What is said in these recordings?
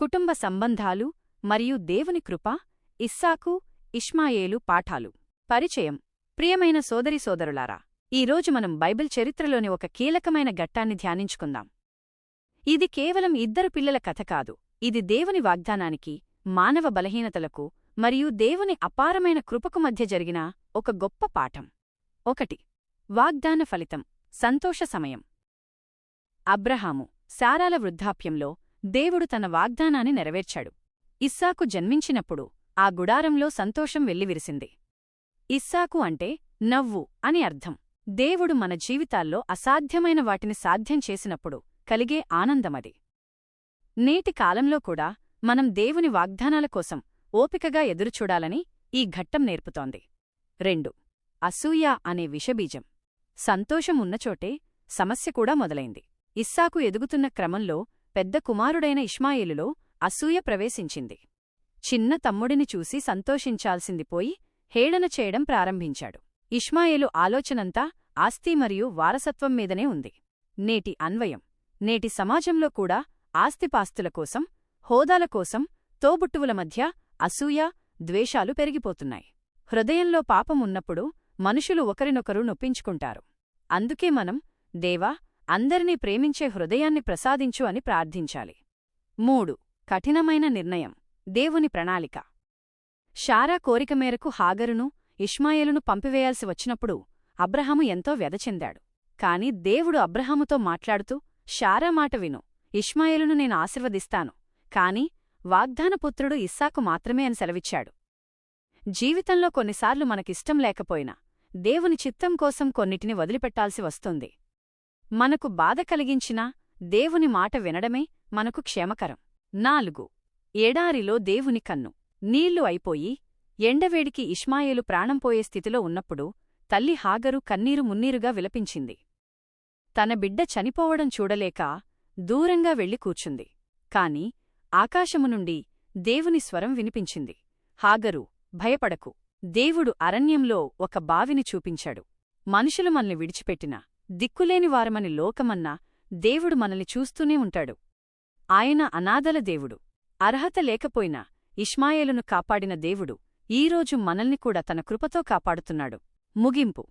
కుటుంబ సంబంధాలు మరియు దేవుని కృప, ఇస్సాకు, ఇష్మాయేలు పాఠాలు. పరిచయం. ప్రియమైన సోదరీ సోదరులారా, ఈరోజు మనం బైబిల్ చరిత్రలోని ఒక కీలకమైన ఘట్టాన్ని ధ్యానించుకుందాం. ఇది కేవలం ఇద్దరు పిల్లల కథ కాదు, ఇది దేవుని వాగ్దానానికి, మానవ బలహీనతలకు మరియు దేవుని అపారమైన కృపకు మధ్య జరిగిన ఒక గొప్ప పాఠం. 1. వాగ్దాన ఫలితం. సంతోష సమయం. అబ్రహాము, శారాల వృద్ధాప్యంలో దేవుడు తన వాగ్దానాన్ని నెరవేర్చాడు. ఇస్సాకు జన్మించినప్పుడు ఆ గుడారంలో సంతోషం వెల్లివిరిసింది. ఇస్సాకు అంటే నవ్వు అని అర్థం. దేవుడు మన జీవితాల్లో అసాధ్యమైన వాటిని సాధ్యం చేసినప్పుడు కలిగే ఆనందమది. నేటి కాలంలో కూడా మనం దేవుని వాగ్దానాల కోసం ఓపికగా ఎదురుచూడాలని ఈ ఘట్టం నేర్పుతోంది. 2. అసూయ అనే విషబీజం. సంతోషం ఉన్నచోటే సమస్య కూడా మొదలైంది. ఇస్సాకు ఎదుగుతున్న క్రమంలో పెద్ద కుమారుడైన ఇష్మాయేలులో అసూయ ప్రవేశించింది. చిన్న తమ్ముడిని చూసి సంతోషించాల్సింది పోయి హేళన చేయడం ప్రారంభించాడు. ఇష్మాయేలు ఆలోచనంతా ఆస్తి మరియు వారసత్వం మీదనే ఉంది. నేటి అన్వయం. నేటి సమాజంలో కూడా ఆస్తిపాస్తుల కోసం, హోదాల కోసం తోబుట్టువుల మధ్య అసూయ, ద్వేషాలు పెరిగిపోతున్నాయి. హృదయంలో పాపం ఉన్నప్పుడు మనుషులు ఒకరినొకరు నొప్పించుకుంటారు. అందుకే మనం, దేవా, అందరినీ ప్రేమించే హృదయాన్ని ప్రసాదించు అని ప్రార్థించాలి. 3. కఠినమైన నిర్ణయం. దేవుని ప్రణాళిక. శారా కోరిక మేరకు హాగరును, ఇష్మాయేలును పంపివేయాల్సి వచ్చినప్పుడు అబ్రహాము ఎంతో వ్యధచెందాడు. కాని దేవుడు అబ్రహాముతో మాట్లాడుతూ, శారా మాట విను, ఇష్మాయేలును నేను ఆశీర్వదిస్తాను, కాని వాగ్దానపుత్రుడు ఇస్సాకు మాత్రమే అని సెలవిచ్చాడు. జీవితంలో కొన్నిసార్లు మనకిష్టం లేకపోయినా దేవుని చిత్తం కోసం కొన్నిటిని వదిలిపెట్టాల్సి వస్తుంది. మనకు బాధ కలిగించినా దేవుని మాట వినడమే మనకు క్షేమకరం. 4. ఎడారిలో దేవుని కన్ను. నీళ్లు అయిపోయి ఎండవేడికి ఇష్మాయేలు ప్రాణం పోయే స్థితిలో ఉన్నప్పుడు తల్లి హాగరు కన్నీరు మున్నీరుగా విలపించింది. తన బిడ్డ చనిపోవడం చూడలేక దూరంగా వెళ్లి కూర్చుంది. కాని ఆకాశము నుండి దేవుని స్వరం వినిపించింది. హాగరు, భయపడకు, దేవుడు అరణ్యంలో ఒక బావిని చూపించాడు. మనుషులు మనల్ని విడిచిపెట్టినా, దిక్కులేని వారమని లోకమన్నా దేవుడు మనల్ని చూస్తూనే ఉంటాడు. ఆయన అనాథల దేవుడు. అర్హత లేకపోయినా ఇష్మాయేలును కాపాడిన దేవుడు ఈరోజు మనల్ని కూడా తన కృపతో కాపాడుతున్నాడు. ముగింపు.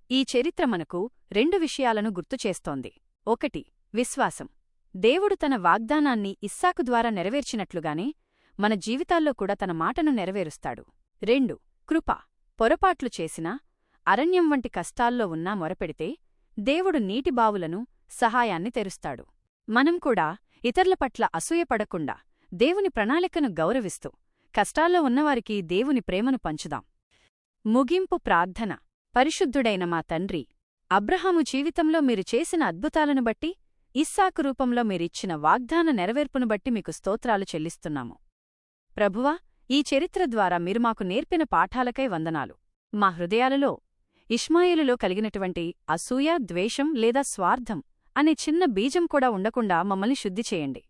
ఈ చరిత్ర మనకు 2 విషయాలను గుర్తుచేస్తోంది. 1. విశ్వాసం. దేవుడు తన వాగ్దానాన్ని ఇస్సాకు ద్వారా నెరవేర్చినట్లుగానే మన జీవితాల్లో కూడా తన మాటను నెరవేరుస్తాడు. 2. కృప. పొరపాట్లు చేసినా, అరణ్యం వంటి కష్టాల్లో ఉన్నా మొరపెడితే దేవుడు నీటిబావులను, సహాయాన్ని తెరుస్తాడు. మనం కూడా ఇతరుల పట్ల అసూయపడకుండా దేవుని ప్రణాళికను గౌరవిస్తూ కష్టాల్లో ఉన్నవారికి దేవుని ప్రేమను పంచుదాం. ముగింపు ప్రార్థన. పరిశుద్ధుడైన మా తండ్రి, అబ్రహాము జీవితంలో మీరు చేసిన అద్భుతాలను బట్టి, ఇస్సాకు రూపంలో మీరిచ్చిన వాగ్దాన నెరవేర్పును బట్టి మీకు స్తోత్రాలు చెల్లిస్తున్నాము. ప్రభువా, ఈ చరిత్ర ద్వారా మీరు మాకు నేర్పిన పాఠాలకై వందనాలు. మా హృదయాలలో ఇష్మాయేలులో కలిగినటువంటి అసూయ, ద్వేషం లేదా స్వార్థం అనే చిన్న బీజం కూడా ఉండకుండా మమ్మల్ని శుద్ధి చేయండి.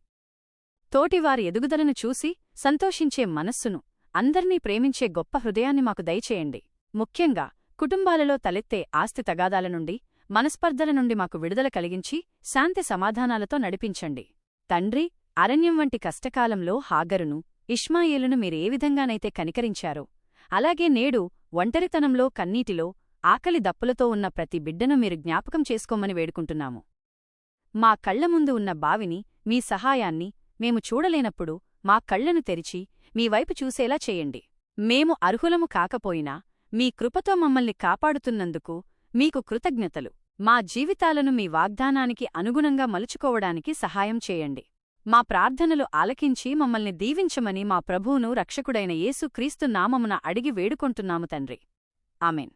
తోటివారి ఎదుగుదలను చూసి సంతోషించే మనస్సును, అందర్నీ ప్రేమించే గొప్ప హృదయాన్ని మాకు దయచేయండి. ముఖ్యంగా కుటుంబాలలో తలెత్తే ఆస్తి తగాదాల నుండి, మనస్పర్ధల నుండి మాకు విడుదల కలిగించి శాంతి సమాధానాలతో నడిపించండి. తండ్రి, అరణ్యం వంటి కష్టకాలంలో హాగరును, ఇష్మాయేలును మీరే విధంగానైతే కనికరించారో, అలాగే నేడు ఒంటరితనంలో, కన్నీటిలో, ఆకలి దప్పులతో ఉన్న ప్రతి బిడ్డను మీరు జ్ఞాపకం చేసుకోమని వేడుకుంటున్నాము. మా కళ్ల ముందు ఉన్న బావిని, మీ సహాయాన్ని మేము చూడలేనప్పుడు మా కళ్లను తెరిచి మీ వైపు చూసేలా చేయండి. మేము అర్హులము కాకపోయినా మీ కృపతో మమ్మల్ని కాపాడుతున్నందుకు మీకు కృతజ్ఞతలు. మా జీవితాలను మీ వాగ్దానానికి అనుగుణంగా మలుచుకోవడానికి సహాయం చేయండి. మా ప్రార్థనలు ఆలకించి మమ్మల్ని దీవించమని మా ప్రభువును, రక్షకుడైన యేసు క్రీస్తు నామమున అడిగి వేడుకొంటున్నాము తండ్రి. ఆమెన్.